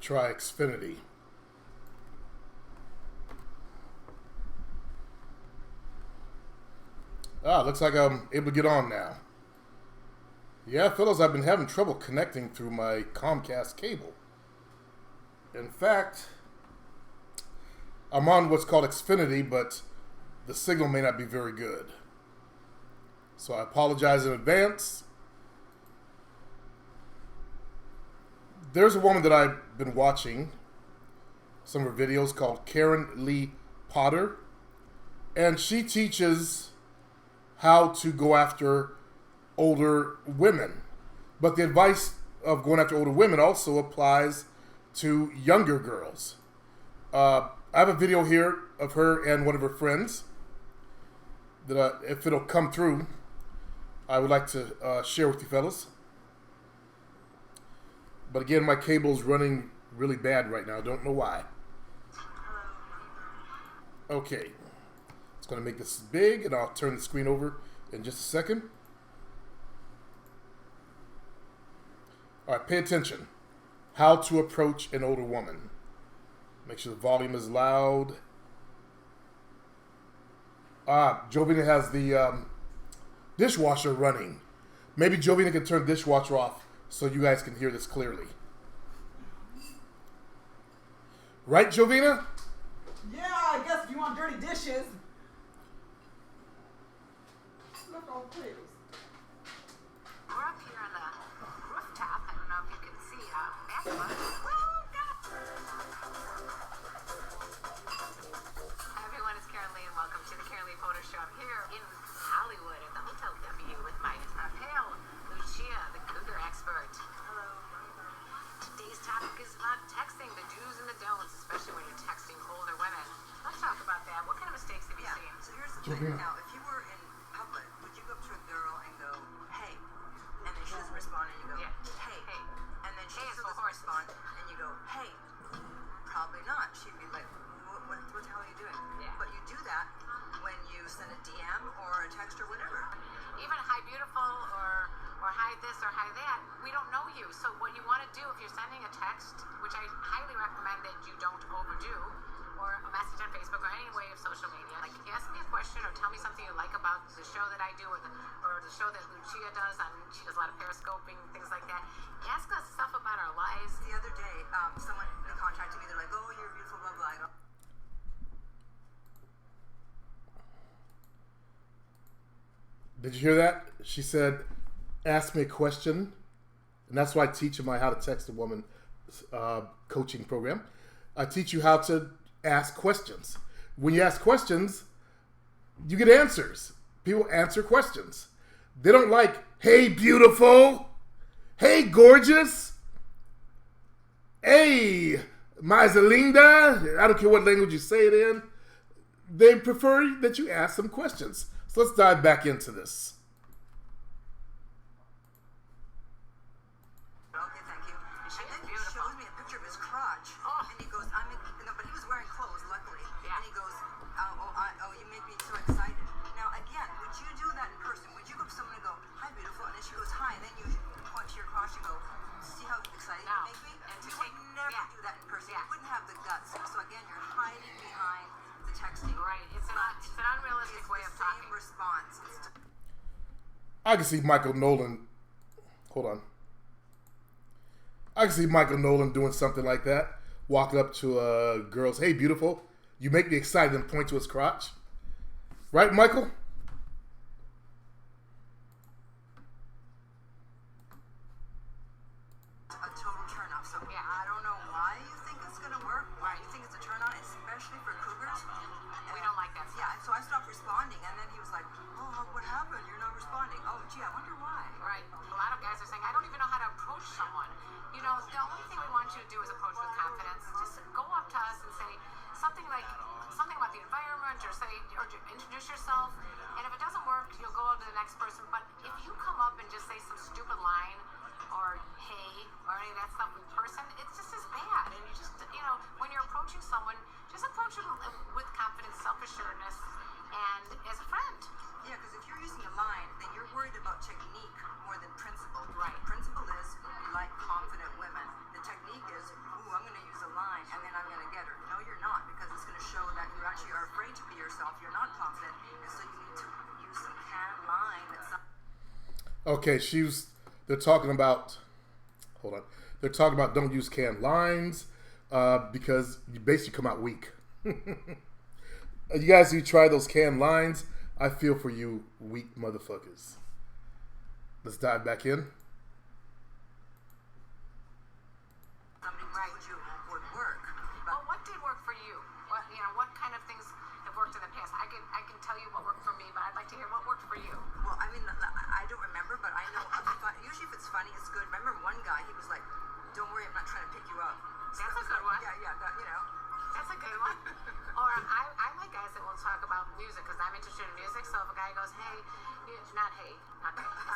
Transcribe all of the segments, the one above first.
try Xfinity. Looks like I'm able to get on now. Yeah, fellas, I've been having trouble connecting through my Comcast cable. In fact, I'm on what's called Xfinity, but the signal may not be very good. So I apologize in advance. There's a woman that I've been watching some of her videos called Karen Lee Potter, and she teaches how to go after older women. But the advice of going after older women also applies to younger girls. I have a video here of her and one of her friends that if it'll come through, I would like to share with you fellas. But again, my cable's running really bad right now. Don't know why. Okay. It's going to make this big, and I'll turn the screen over in just a second. All right, pay attention. How to approach an older woman. Make sure the volume is loud. Jovina has the dishwasher running. Maybe Jovina can turn the dishwasher off so you guys can hear this clearly. Right, Jovina? Yeah, I guess if you want dirty dishes. Look all please. We're up here on the rooftop. I don't know if you can see back. Everyone, it's Karen Lee, and welcome to the Karen Lee Photo Show. I'm here in Hollywood at the Hotel W with my pal, Lucia, the cougar expert. Hello. Today's topic is about texting, the do's and the don'ts, especially when you're texting older women. Let's talk about that. What kind of mistakes have you seen? So here's the thing. Now, if you were in public, would you go up to a girl and go, hey, and then she doesn't respond, and you go, hey, and then she still doesn't respond, and you go, hey? Probably not. She'd be like, what the hell are you doing? Yeah. But you do that when you send a DM or a text or whatever. Even hi beautiful or hi this or hi that, we don't know you. So what you want to do if you're sending a text, which I highly recommend that you don't overdo, or a message on Facebook or any way of social media, like if you ask me a question or tell me something you like about the show that I do or the show that Lucia does, she does a lot of periscoping, things like that. Ask us stuff about our lives. The other day, someone contacted me. They're like, oh, you're beautiful, blah, blah, blah. Did you hear that? She said, ask me a question. And that's why I teach my How to Text a Woman coaching program. I teach you how to ask questions. When you ask questions, you get answers. People answer questions. They don't like, hey, beautiful. Hey, gorgeous. Hey, mais linda. I don't care what language you say it in. They prefer that you ask them questions. So let's dive back into this. Okay, thank you. And then he shows me a picture of his crotch, and he goes, but he was wearing clothes, luckily. Yeah. And he goes, you make me so excited. Now, again, would you do that in person? Would you go up to someone and go, hi, beautiful, and then she goes, hi, and then you point to your crotch and go, see how excited you make me? And you would never do that in person. You wouldn't have the guts. So again, you're hiding behind the texting. Right. It's an unrealistic way of talking. Response. I can see Michael Nolan. Hold on. I can see Michael Nolan doing something like that. Walking up to girls, hey, beautiful. You make me excited, and point to his crotch. Right, Michael? A total turn off. So I don't know why you think it's going to work. Why you think it's a turn on, especially for cougars. We don't like that stuff. Yeah, and so I stopped responding, and then he was like, oh, what happened? You're not responding. Oh, gee, I wonder why. Right. A lot of guys are saying, I don't even know how to approach someone. You know, the only thing we want you to do is approach with confidence. Just go up to us and say something about the environment, or introduce yourself. And if it doesn't work, you'll go on to the next person. But if you come up and just say some stupid line, or hey, or any of that stuff in person, it's just as bad. And you just, when you're approaching someone, just approach them with confidence, self-assuredness, and as a friend. Yeah, because if you're using a line, then you're worried about technique more than principle. Right. The principle is you like confident women. The technique is, I'm going to Okay, they're talking about, hold on. They're talking about don't use canned lines because you basically come out weak. You guys, who try those canned lines, I feel for you weak motherfuckers. Let's dive back in. Would work. Well, what did work for you? What kind of things have worked in the past? I can tell you what worked for me, but I'd like to hear what worked for you. Well, I mean, I don't remember, but I know. Usually, if it's funny, it's good. Remember one guy? He was like, "Don't worry, I'm not trying to pick you up." That's a good one. Yeah, That's a good one. Or I like guys that will talk about music because I'm interested in music. So if a guy goes, hey, not hey.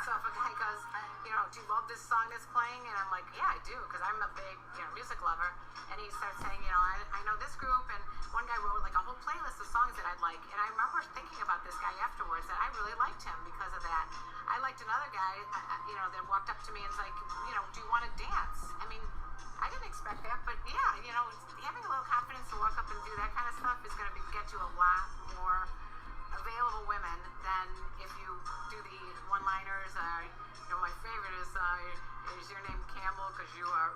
So if a guy goes, do you love this song that's playing? And I'm like, yeah, I do, because I'm a big music lover. And he starts saying, I know this group, and one guy wrote like a whole playlist of songs that I'd like. And I remember thinking about this guy afterwards, and I really liked him because of that. I liked another guy, that walked up to me and was like, do you want to dance? I mean, I didn't expect that, but yeah, having a little confidence to walk up and do that kind of stuff is going to get you a lot more available women than if you do the one-liners. My favorite is your name Campbell because you are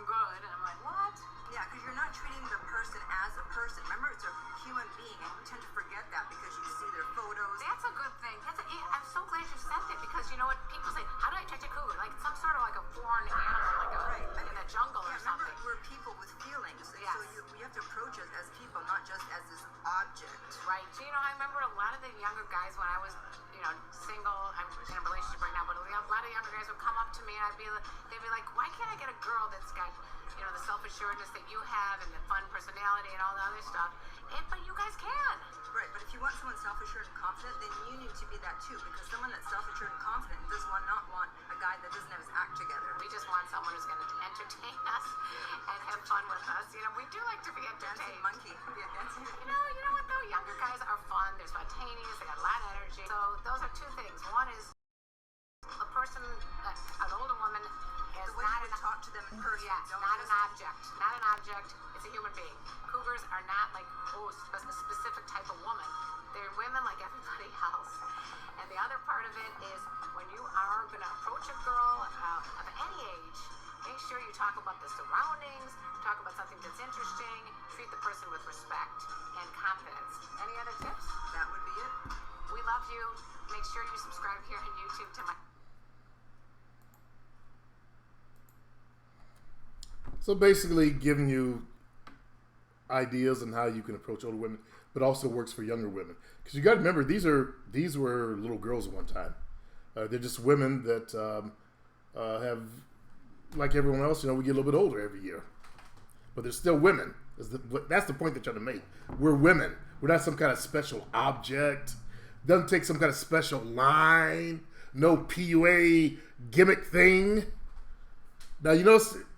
good. And I'm like, what? Yeah, because you're not treating the person as a person. Remember, it's a human being, and you tend to forget that because you see their photos. That's a good thing. I'm so glad you said that because you know what people say, how do I catch a cougar? Like some sort of like a foreign animal, like in the jungle or something. Remember, we're people with feelings, yes. So we have to approach us as people, not just as this object. Right. So, I remember a lot of the younger guys when I was, single. I'm in a relationship right now, but a lot of younger guys would come up to me and they'd be like, why can't I get a girl that's got, the self-assuredness that you have and the fun personality and all the other stuff? But you guys can. Right, but if you want someone self-assured and confident, then you need to be that too, because someone that's self-assured and confident does not want a guy that doesn't have his act together. We just want someone who's going to entertain us and have fun with us. We do like to be entertained. Dancing monkey. Yeah, dancing. You know what though? Younger guys are fun. They're spontaneous. They got a lot of energy. So those are two things. One is a person, an older woman, is the way not you would talk to them in person. Yes, not an object. Not an object. It's a human being. Cougars are not like a specific type of woman. They're women like everybody else. And the other part of it is when you are going to approach a girl of any age, make sure you talk about the surroundings, talk about something that's interesting, treat the person with respect and confidence. Any other tips? That would be it. We love you. Make sure you subscribe here on YouTube to my... So basically giving you ideas on how you can approach older women, but also works for younger women. Because you got to remember, these were little girls at one time. They're just women that have, like everyone else, we get a little bit older every year. But they're still women. That's the point they're trying to make. We're women. We're not some kind of special object. Doesn't take some kind of special line. No PUA gimmick thing. Now,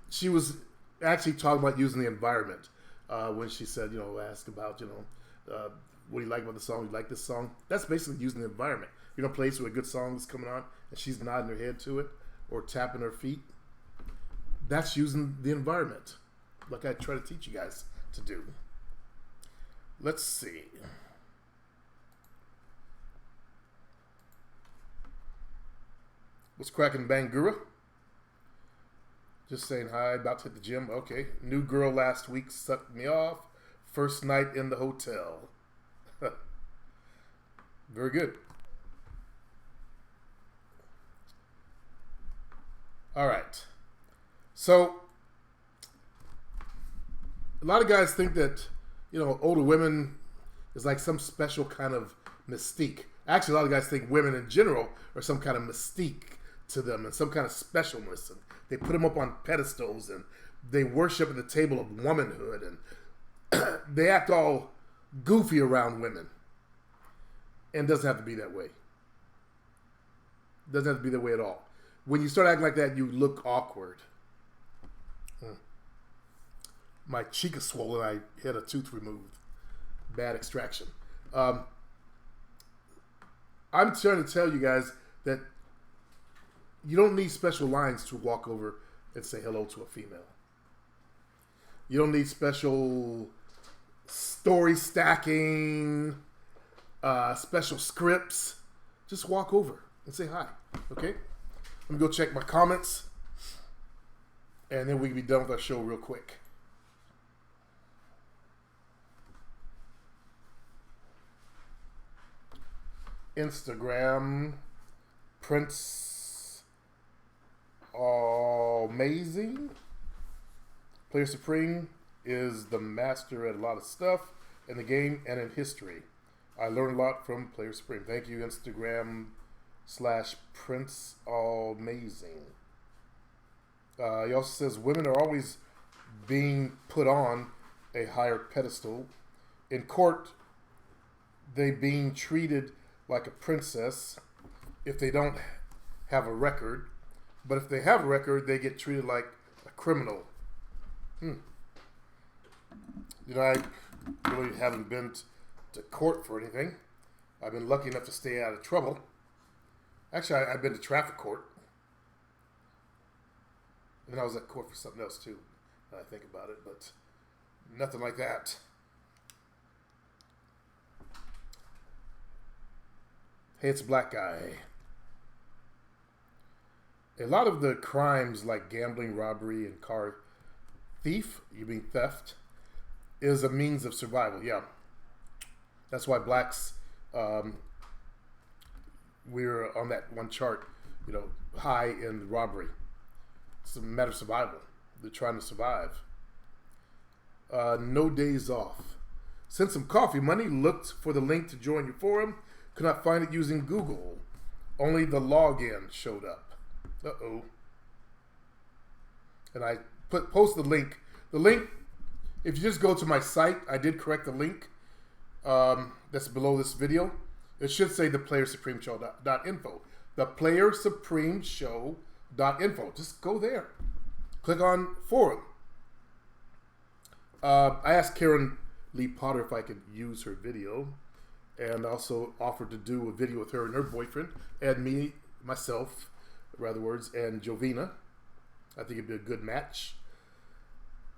she was actually talking about using the environment when she said, ask about, what do you like about the song? You like this song? That's basically using the environment. A place where a good song is coming on and she's nodding her head to it or tapping her feet. That's using the environment, like I try to teach you guys to do. Let's see. What's cracking, Bangura? Just saying hi, about to hit the gym. Okay. New girl last week sucked me off. First night in the hotel. Very good. All right. So, a lot of guys think that, older women is like some special kind of mystique. Actually, a lot of guys think women in general are some kind of mystique to them and some kind of specialness. And they put them up on pedestals and they worship at the table of womanhood and they act all goofy around women. And it doesn't have to be that way. It doesn't have to be that way at all. When you start acting like that, you look awkward. My cheek is swollen. I had a tooth removed. Bad extraction. I'm trying to tell you guys that you don't need special lines to walk over and say hello to a female. You don't need special story stacking, special scripts. Just walk over and say hi, okay? Let me go check my comments, and then we can be done with our show real quick. Instagram, Prince Amazing. Player Supreme is the master at a lot of stuff in the game and in history. I learned a lot from Player Supreme. Thank you, Instagram /Prince Amazing. He also says women are always being put on a higher pedestal. In court, they being treated like a princess if they don't have a record. But if they have a record, they get treated like a criminal. You know, I really haven't been to court for anything. I've been lucky enough to stay out of trouble. Actually, I've been to traffic court. And I was at court for something else too, when I think about it, but nothing like that. Hey, it's a black guy. A lot of the crimes like gambling, robbery, and car theft, is a means of survival. Yeah. That's why blacks, we're on that one chart, you know, high in robbery. It's a matter of survival. They're trying to survive. No days off. Sent some coffee money, looked for the link to join your forum, could not find it using Google. Only the login showed up. Uh-oh. And I post the link. The link, if you just go to my site, I did correct the link that's below this video. It should say theplayersupremeshow.info. Theplayersupremeshow.info. Just go there. Click on forum. I asked Karen Lee Potter if I could use her video, and also offered to do a video with her and her boyfriend, and me, myself, rather words, and Jovina. I think it'd be a good match.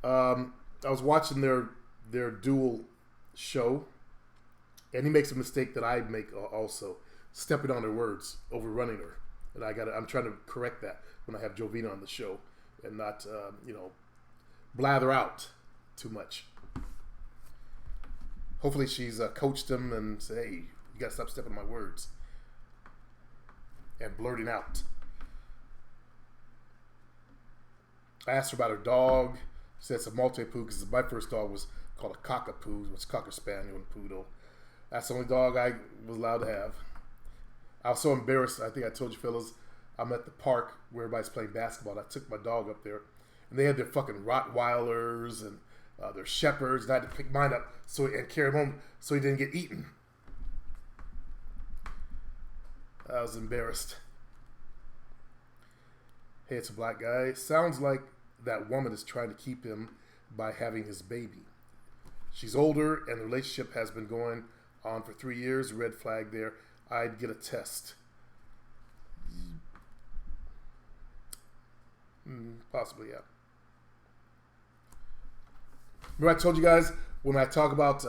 I was watching their dual show, and he makes a mistake that I make also, stepping on her words, overrunning her, and I'm trying to correct that when I have Jovina on the show, and not blather out too much. Hopefully she's coached him and said, hey, you got to stop stepping on my words and blurting out. I asked her about her dog. She said it's a Maltipoo because my first dog was called a Cockapoo, which is Cocker Spaniel and Poodle. That's the only dog I was allowed to have. I was so embarrassed. I think I told you fellas, I'm at the park where everybody's playing basketball. I took my dog up there, and they had their fucking Rottweilers and their Shepherds, and I had to pick mine up and carry him home so he didn't get eaten. I was embarrassed. Hey, it's a black guy. Sounds like that woman is trying to keep him by having his baby. She's older, and the relationship has been going on for 3 years. Red flag there. I'd get a test. Possibly, yeah. Remember I told you guys when I talk about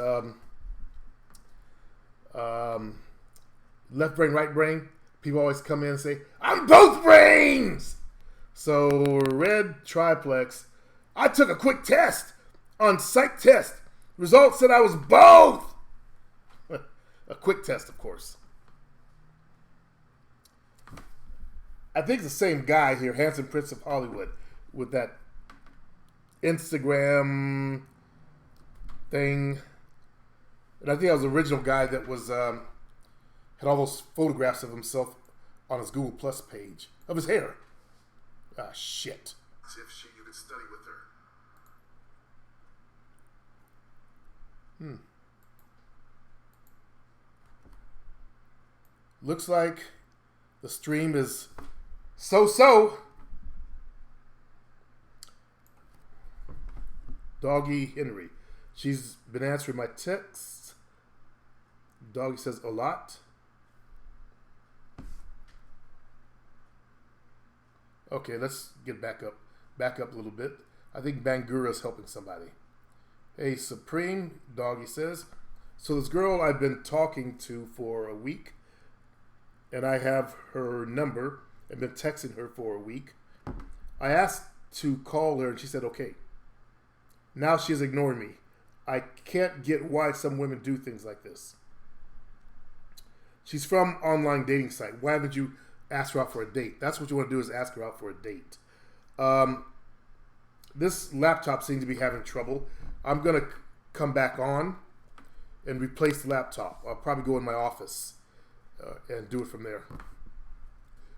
left brain, right brain, people always come in and say, I'm both brains! So, red triplex. I took a quick test on psych test. Results said I was both. A quick test, of course. I think it's the same guy here, Handsome Prince of Hollywood, with that Instagram thing. And I think that was the original guy that was had all those photographs of himself on his Google Plus page of his hair. Ah, shit. See if you could study with her. Looks like the stream is so-so. Doggy Henry. She's been answering my texts. Doggy says a lot. Okay, let's get back up a little bit. I think Bangura's helping somebody. Hey, Supreme, Doggy says. So this girl I've been talking to for a week, and I have her number, and been texting her for a week. I asked to call her, and she said okay. Now she is ignoring me. I can't get why some women do things like this. She's from online dating site. Why haven't you asked her out for a date? That's what you want to do, is ask her out for a date. This laptop seems to be having trouble. I'm going to come back on and replace the laptop. I'll probably go in my office and do it from there.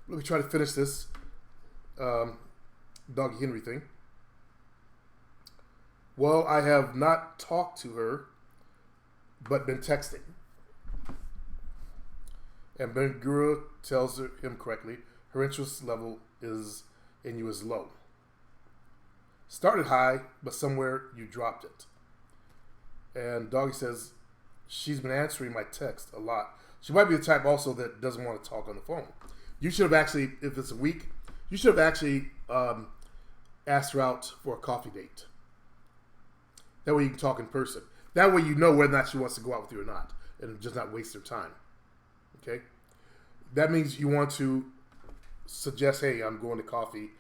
Let me try to finish this Doggy Henry thing. Well, I have not talked to her, but been texting. And Ben Guru tells him correctly, her interest level in you is low. Started high, but somewhere you dropped it. And Doggy says she's been answering my text a lot. She might be the type also that doesn't want to talk on the phone. You should have actually, if it's a week, you should have actually asked her out for a coffee date. That way you can talk in person. That way you know whether or not she wants to go out with you or not, and just not waste her time. Okay? That means you want to suggest, hey, I'm going to coffee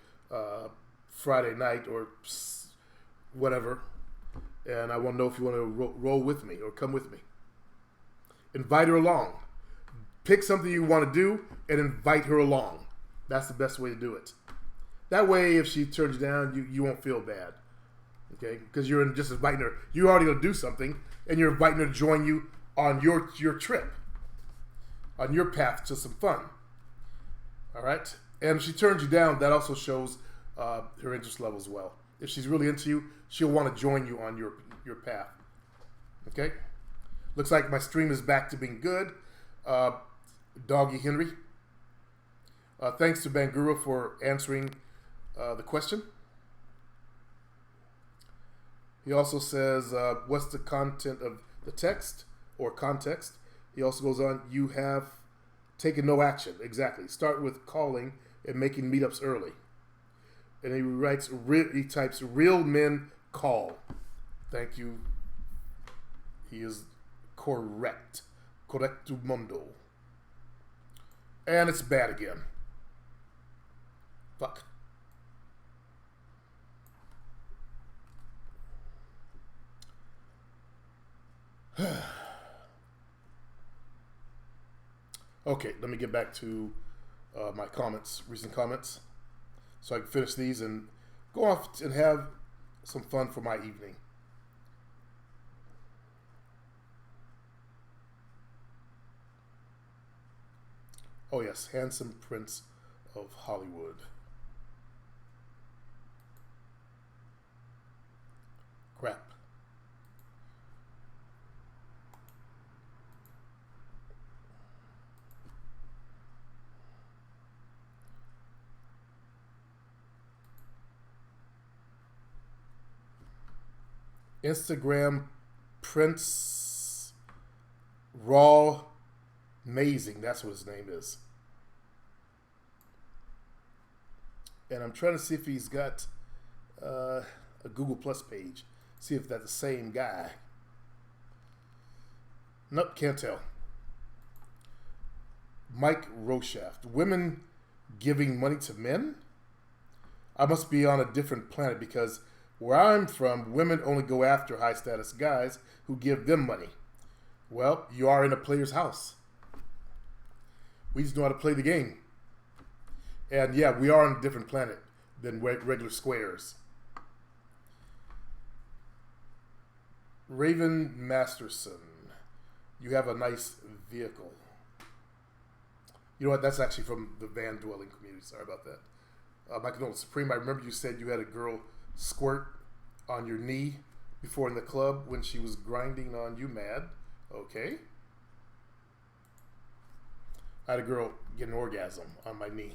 Friday night or whatever, and I want to know if you want to roll with me or come with me. Invite her along. Pick something you want to do and invite her along. That's the best way to do it. That way, if she turns you down, you won't feel bad. Okay? Because you're just inviting her. You're already going to do something, and you're inviting her to join you on your trip, on your path to some fun. All right? And if she turns you down, that also shows her interest level as well. If she's really into you, she'll want to join you on your path. Okay? Looks like my stream is back to being good. Doggy Henry. Thanks to Bangura for answering the question. He also says, what's the content of the text or context? He also goes on, you have taken no action. Exactly. Start with calling and making meetups early. And he types, real men call. Thank you. He is correct. Correcto mundo. And it's bad again. Fuck. Okay, let me get back to my comments, recent comments, so I can finish these and go off and have some fun for my evening. Oh yes, handsome Prince of Hollywood. Crap. Instagram Prince Raw Amazing. That's what his name is. And I'm trying to see if he's got a Google Plus page. See if that's the same guy. Nope, can't tell. Mike Roshaft. Women giving money to men? I must be on a different planet because where I'm from, women only go after high status guys who give them money. Well, you are in a player's house. We just know how to play the game. And yeah, we are on a different planet than regular squares. Raven Masterson, you have a nice vehicle. You know what? That's actually from the van dwelling community. Sorry about that. My condolences, Supreme. I remember you said you had a girl squirt on your knee before in the club when she was grinding on you mad. Okay. I had a girl get an orgasm on my knee.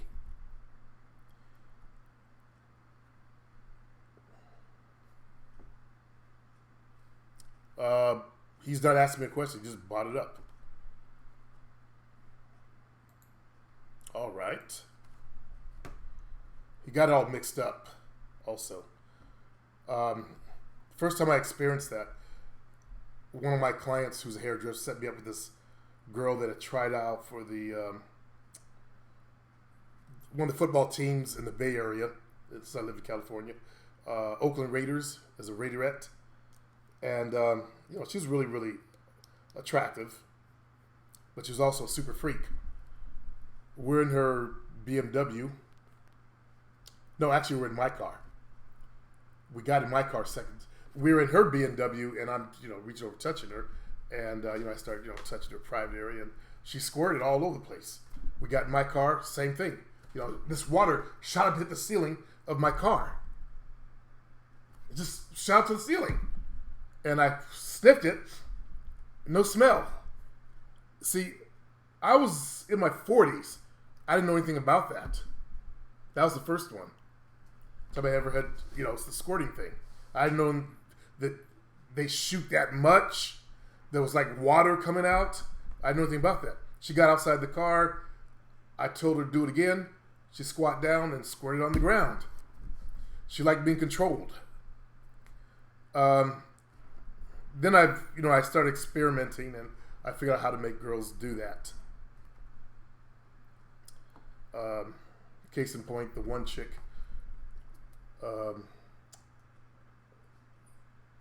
He's not asking me a question. He just brought it up. All right. He got it all mixed up also. First time I experienced that, one of my clients who's a hairdresser set me up with this girl that had tried out for the one of the football teams in the Bay Area. I live in California. Oakland Raiders as a Raiderette. And, she was really, really attractive. But she was also a super freak. We're in her BMW. No, actually, we're in my car. We got in my car second. We were in her BMW, and I'm, reaching over, touching her. And, I started, touching her private area. And she squirted all over the place. We got in my car, same thing. This water shot up, hit the ceiling of my car. It just shot to the ceiling. And I sniffed it. No smell. See, I was in my 40s. I didn't know anything about that. That was the first one. Time I ever had, it's the squirting thing. I didn't know that they shoot that much. There was like water coming out. I didn't know anything about that. She got outside the car. I told her to do it again. She squat down and squirted on the ground. She liked being controlled. Then I started experimenting, and I figured out how to make girls do that. Case in point, the one chick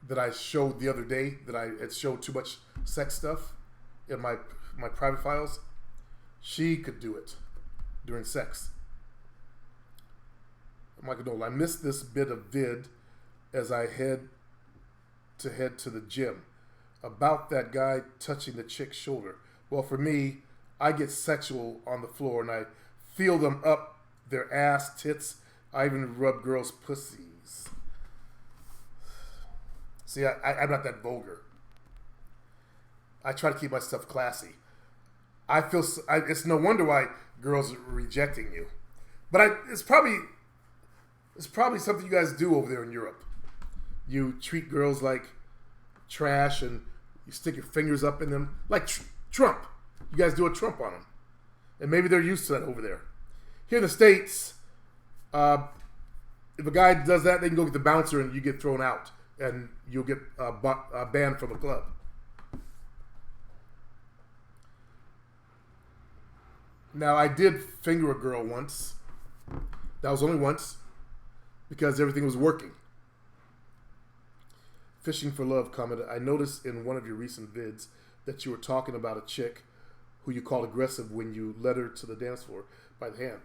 that I showed the other day, that I had showed too much sex stuff in my private files, she could do it during sex. I'm like, no, I missed this bit of vid as I head to the gym about that guy touching the chick's shoulder. Well, for me, I get sexual on the floor, and I feel them up their ass, tits. I even rub girls' pussies. See, I'm not that vulgar. I try to keep my stuff classy. It's no wonder why girls are rejecting you. But it's probably something you guys do over there in Europe. You treat girls like trash, and you stick your fingers up in them like Trump. You guys do a Trump on them. And maybe they're used to that over there. Here in the States, if a guy does that, they can go get the bouncer and you get thrown out. And you'll get banned from the club. Now, I did finger a girl once. That was only once. Because everything was working. Fishing for Love commented, I noticed in one of your recent vids that you were talking about a chick who you called aggressive when you led her to the dance floor by the hand.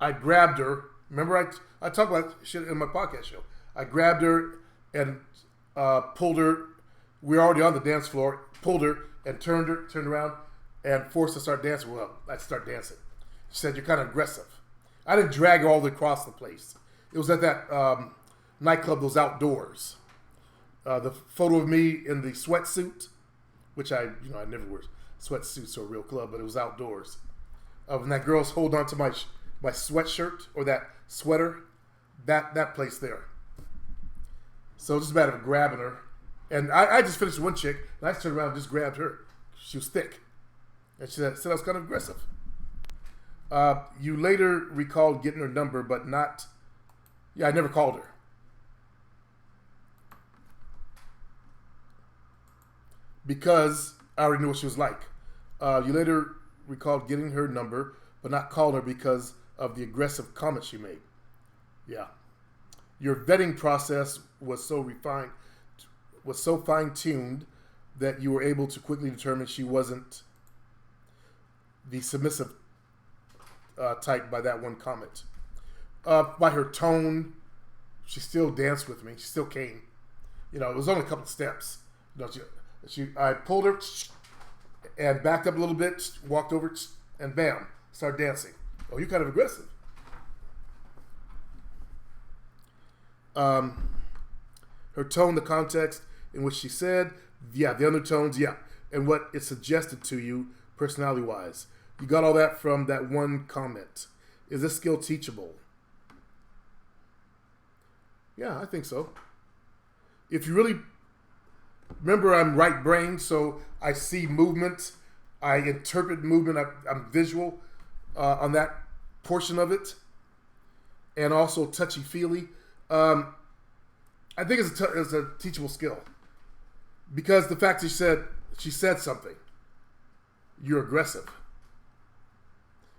I grabbed her. Remember, I talk about shit in my podcast show. I grabbed her and pulled her. We were already on the dance floor. Pulled her and turned around, and forced her to start dancing. Well, I'd start dancing. She said, "You're kind of aggressive." I didn't drag her all the way across the place. It was at that nightclub, those outdoors. The photo of me in the sweatsuit, which I never wear sweatsuits to a real club, but it was outdoors. And that girl's holding on to my sweatshirt or that sweater, that place there. So just a matter of grabbing her. And I just finished one chick, and I just turned around and just grabbed her. She was thick. And she said I was kind of aggressive. You later recalled getting her number, but not... Yeah, I never called her. Because I already knew what she was like. You later recalled getting her number, but not calling her because of the aggressive comments she made. Yeah. Your vetting process was so refined, was so fine-tuned that you were able to quickly determine she wasn't the submissive type by that one comment. By her tone, she still danced with me. She still came. It was only a couple of steps. I pulled her and backed up a little bit, walked over, and bam, started dancing. Oh, you're kind of aggressive. Her tone, the context in which she said, yeah, the undertones, yeah, and what it suggested to you personality-wise. You got all that from that one comment. Is this skill teachable? Yeah, I think so. If you really... Remember, I'm right-brained, so I see movement. I interpret movement. I'm visual on that portion of it. And also touchy-feely. I think it's a teachable skill. Because the fact she said something. You're aggressive.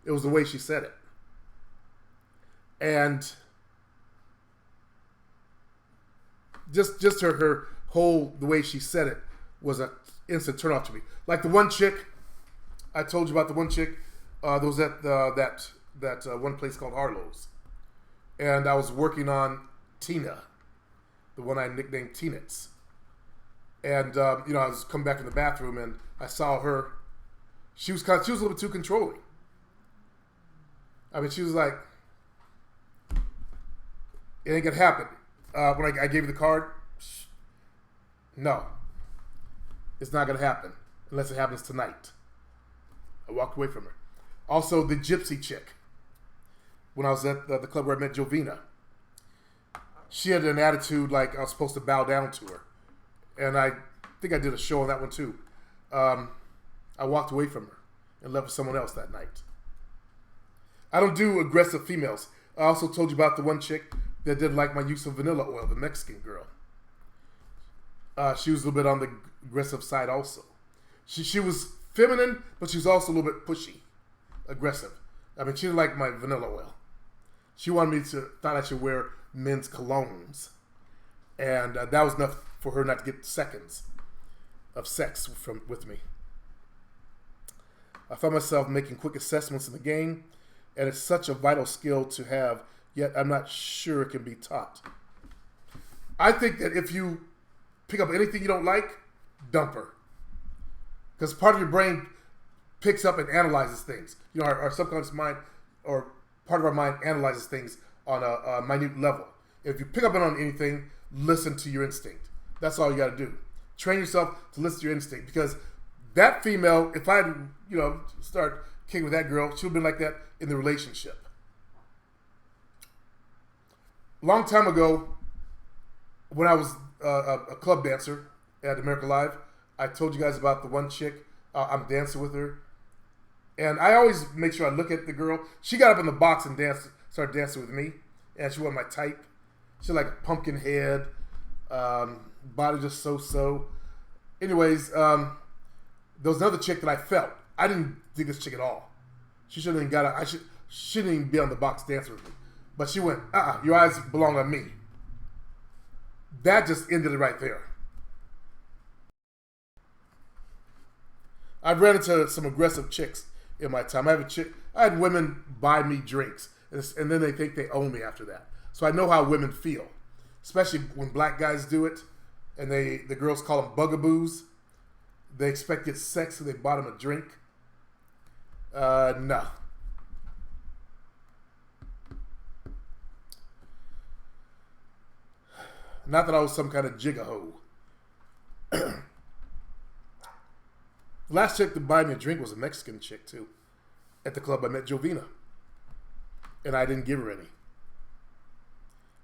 It was the way she said it. And just her whole, the way she said it was an instant turn off to me. Like the one chick, I told you about the one chick, there was that one place called Harlow's. And I was working on Tina, the one I nicknamed Teenets. And, I was coming back in the bathroom and I saw her. She was a little bit too controlling. I mean, she was like, it ain't gonna happen. When I gave you the card, no, it's not gonna happen unless it happens tonight. I walked away from her. Also, the gypsy chick, when I was at the club where I met Jovina, she had an attitude like I was supposed to bow down to her. And I think I did a show on that one too. I walked away from her and left with someone else that night. I don't do aggressive females. I also told you about the one chick that didn't like my use of vanilla oil, the Mexican girl. She was a little bit on the aggressive side also. She was feminine, but she was also a little bit pushy, aggressive. I mean, she didn't like my vanilla oil. She wanted me to, thought I should wear men's colognes. And that was enough for her not to get seconds of sex with me. I found myself making quick assessments in the game, and it's such a vital skill to have, yet I'm not sure it can be taught. I think that if you pick up anything you don't like, dump her. Because part of your brain picks up and analyzes things. You know, our subconscious mind, or part of our mind, analyzes things on a minute level. If you pick up on anything, listen to your instinct. That's all you got to do. Train yourself to listen to your instinct, because that female, if I had, start kicking with that girl, she would have been like that in the relationship. Long time ago, when I was a club dancer at America Live, I told you guys about the one chick. I'm dancing with her. And I always make sure I look at the girl. She got up in the box and started dancing with me. And she wasn't my type. She had like a pumpkin head. Body just so. Anyways, there was another chick that I felt. I didn't dig this chick at all. She shouldn't even she didn't even be on the box dancing with me. But she went, your eyes belong on me. That just ended it right there. I've ran into some aggressive chicks in my time. I had women buy me drinks, and then they think they own me after that. So I know how women feel, especially when black guys do it, and the girls call them bugaboos. They expect to get sex, so they bought them a drink. No. Not that I was some kind of jiggaho. The last chick to buy me a drink was a Mexican chick, too. At the club I met Jovina. And I didn't give her any.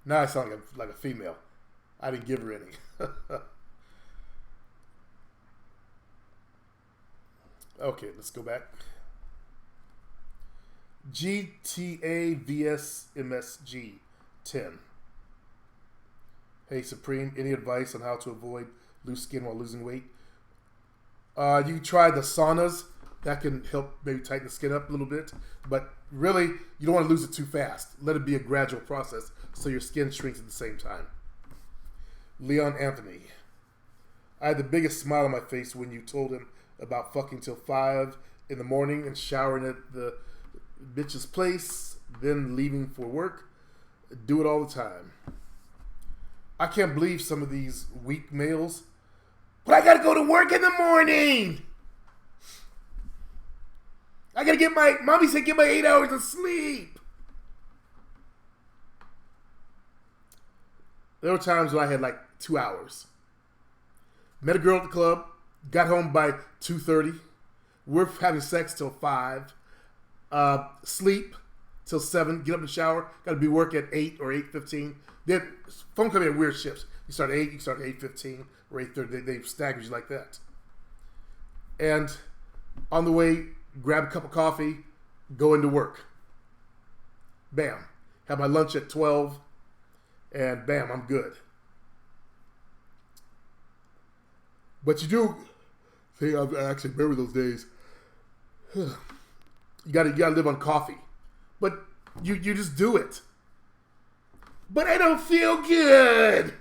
Now I sound like a female. I didn't give her any. Okay, let's go back. GTA vs MSG 10. Hey Supreme, any advice on how to avoid loose skin while losing weight? You can try the saunas. That can help maybe tighten the skin up a little bit. But really, you don't want to lose it too fast. Let it be a gradual process so your skin shrinks at the same time. Leon Anthony. I had the biggest smile on my face when you told him about fucking till 5 in the morning and showering at the bitch's place, then leaving for work. Do it all the time. I can't believe some of these weak males. But I gotta go to work in the morning. I gotta mommy said get my 8 hours of sleep. There were times when I had like 2 hours. Met a girl at the club, got home by 2:30. We're having sex till 5. Sleep till 7. Get up and shower. Got to be work at 8 or 8:15. Then phone company at weird shifts. You start at 8. You start at 8:15 or 8:30. They stagger you like that. And on the way, grab a cup of coffee, go into work. Bam. Have my lunch at 12, and bam, I'm good. But you do. See, I actually remember those days. You gotta live on coffee. But you just do it. But I don't feel good.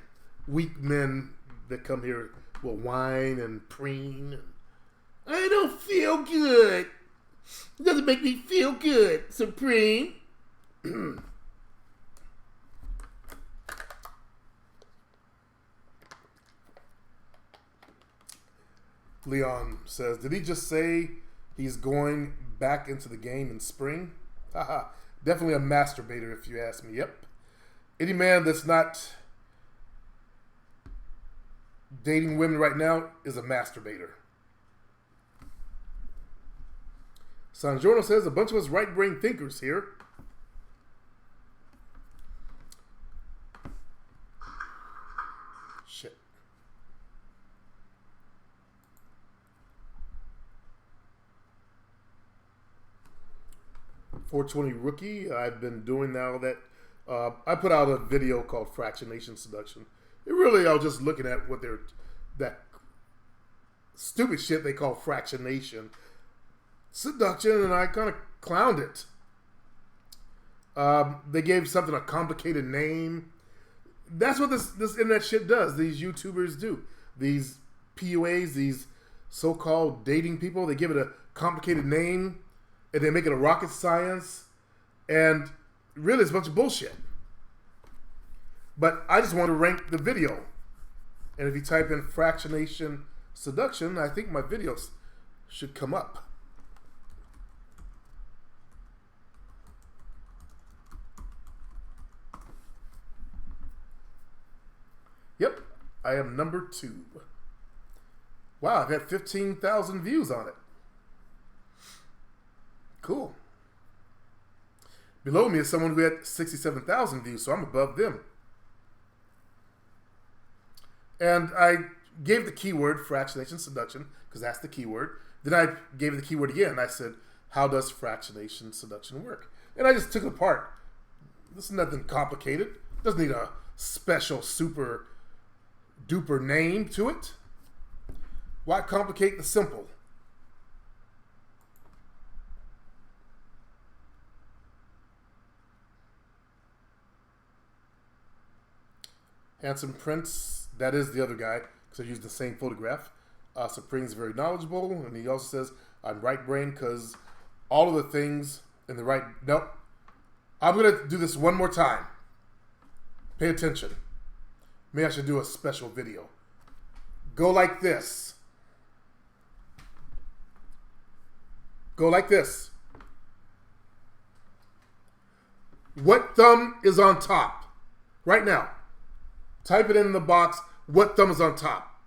Weak men that come here will whine and preen. I don't feel good. It doesn't make me feel good, Supreme. Leon says, did he just say he's going back into the game in spring? Haha. Definitely a masturbator if you ask me. Yep. Any man that's not dating women right now is a masturbator. Sanjorno says, a bunch of us right-brain thinkers here. Shit. .420 rookie. I've been doing now that. I put out a video called Fractionation Seduction. I was just looking at what that stupid shit they call fractionation seduction, and I kind of clowned it. They gave something a complicated name. That's what this internet shit does. These YouTubers do. These PUAs, these so-called dating people, they give it a complicated name, and they make it a rocket science, and really it's a bunch of bullshit. But I just want to rank the video. And if you type in fractionation seduction, I think my videos should come up. Yep, I am number 2. Wow, I've had 15,000 views on it. Cool. Below me is someone who had 67,000 views, so I'm above them. And I gave the keyword fractionation seduction, because that's the keyword. Then I gave the keyword again. I said, how does fractionation seduction work? And I just took it apart. This is nothing complicated. It doesn't need a special super duper name to it. Why complicate the simple? Handsome Prince, that is the other guy, because I used the same photograph. Supreme's very knowledgeable, and he also says, I'm right brain, because all of the things in the right... Nope. I'm going to do this one more time. Pay attention. Maybe I should do a special video. Go like this. Go like this. What thumb is on top? Right now. Type it in the box, what thumb is on top.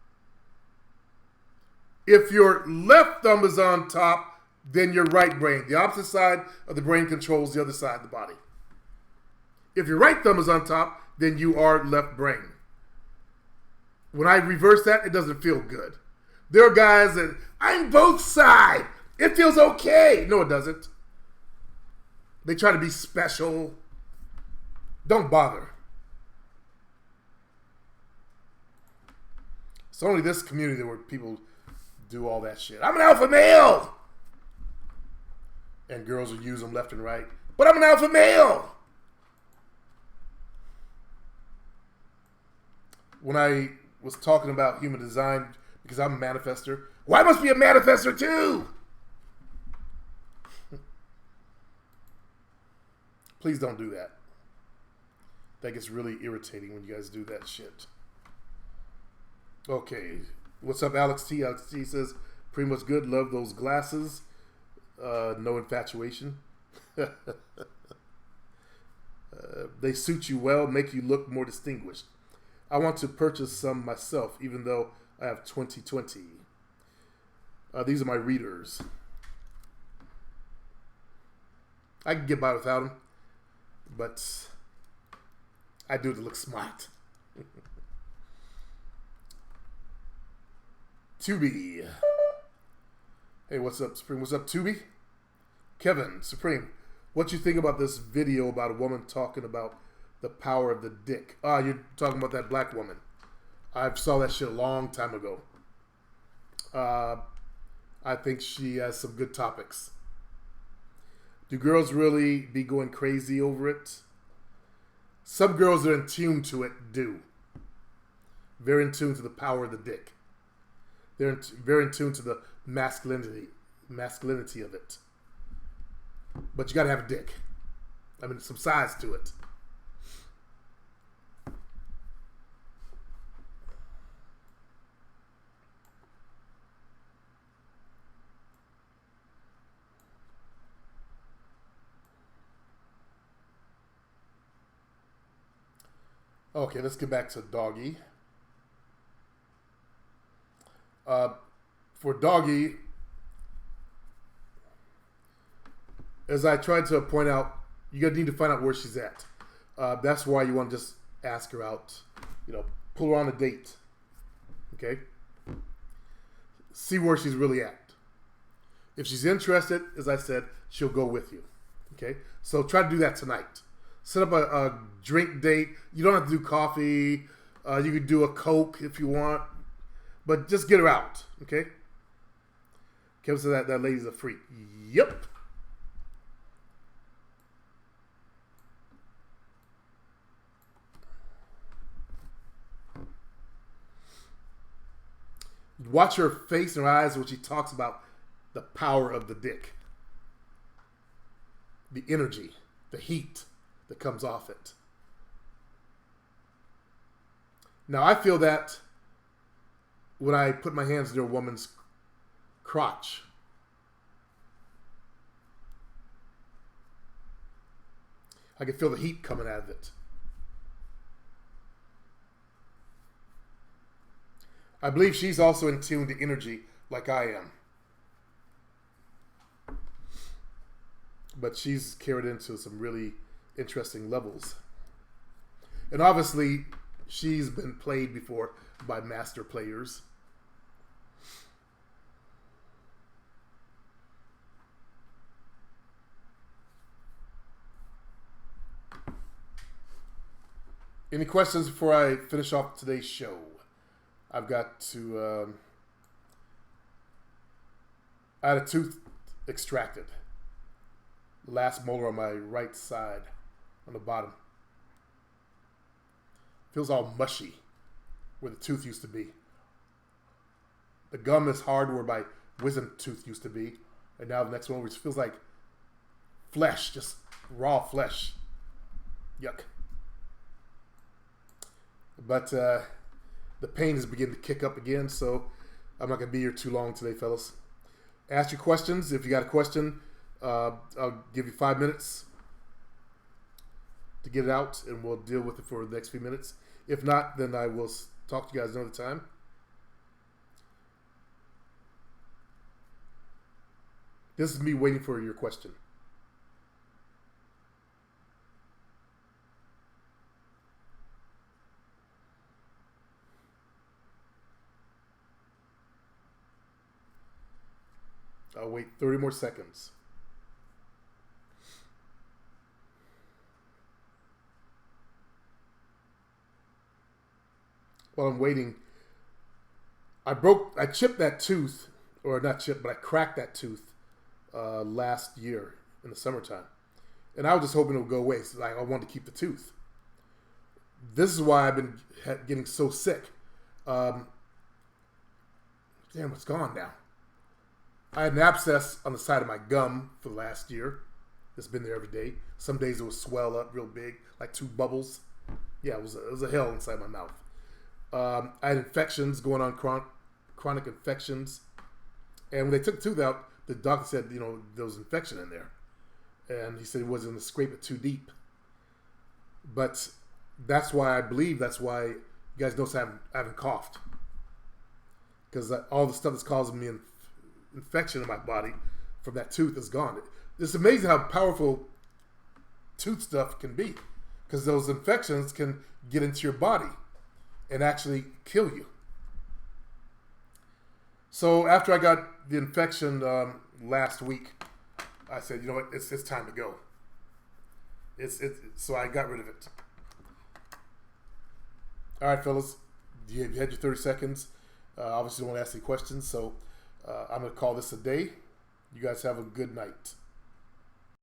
If your left thumb is on top, then your right brain. The opposite side of the brain controls the other side of the body. If your right thumb is on top, then you are left brain. When I reverse that, it doesn't feel good. There are guys that, I'm both sides. It feels okay. No, it doesn't. They try to be special. Don't bother. It's only this community where people do all that shit. I'm an alpha male! And girls will use them left and right. But I'm an alpha male! When I was talking about human design, because I'm a manifester, well, I must be a manifester too! Please don't do that. That gets really irritating when you guys do that shit. Okay, what's up, Alex T? Alex T says, pretty much good. Love those glasses. No infatuation. They suit you well, make you look more distinguished. I want to purchase some myself, even though I have 20/20. These are my readers. I can get by without them, but I do it to look smart. Tubi. Hey, what's up, Supreme? What's up, Tubi? Kevin, Supreme, what you think about this video about a woman talking about the power of the dick? Ah, you're talking about that black woman. I saw that shit a long time ago. I think she has some good topics. Do girls really be going crazy over it? Some girls that are in tune to it do. Very in tune to the power of the dick. They're very in tune to the masculinity of it. But you got to have a dick. I mean, some size to it. Okay, let's get back to doggy. For doggy, as I tried to point out, you're going to need to find out where she's at. That's why you want to just ask her out. Pull her on a date. Okay? See where she's really at. If she's interested, as I said, she'll go with you. Okay? So try to do that tonight. Set up a drink date. You don't have to do coffee. You could do a Coke if you want. But just get her out. Okay? Kevin said that lady's a freak. Yep. Watch her face and her eyes when she talks about the power of the dick. The energy, the heat that comes off it. Now, I feel that when I put my hands near a woman's crotch. I can feel the heat coming out of it. I believe she's also in tune to energy like I am. But she's carried into some really interesting levels. And obviously, she's been played before by master players. Any questions before I finish off today's show? I've got to... I had a tooth extracted. Last molar on my right side, on the bottom. Feels all mushy where the tooth used to be. The gum is hard where my wisdom tooth used to be. And now the next one, which feels like flesh, just raw flesh. Yuck. But the pain is beginning to kick up again, so I'm not going to be here too long today, fellas. Ask your questions. If you got a question, I'll give you 5 minutes to get it out, and we'll deal with it for the next few minutes. If not, then I will talk to you guys another time. This is me waiting for your question. I'll wait 30 more seconds. While I'm waiting, I chipped that tooth, or not chipped, but I cracked that tooth last year in the summertime. And I was just hoping it would go away. So I wanted to keep the tooth. This is why I've been getting so sick. Damn, it's gone now. I had an abscess on the side of my gum for the last year. It's been there every day. Some days it would swell up real big, like 2 bubbles. Yeah, it was a hell inside my mouth. I had infections going on, chronic infections. And when they took the tooth out, the doctor said, there was infection in there. And he said he wasn't going to scrape it too deep. But that's why you guys notice I haven't coughed. Because all the stuff that's causing me infection in my body from that tooth is gone. It's amazing how powerful tooth stuff can be, because those infections can get into your body and actually kill you. So after I got the infection last week, I said, you know what, it's time to go. So I got rid of it. All right, fellas, you had your 30 seconds. Obviously, don't want to ask any questions, so I'm going to call this a day. You guys have a good night.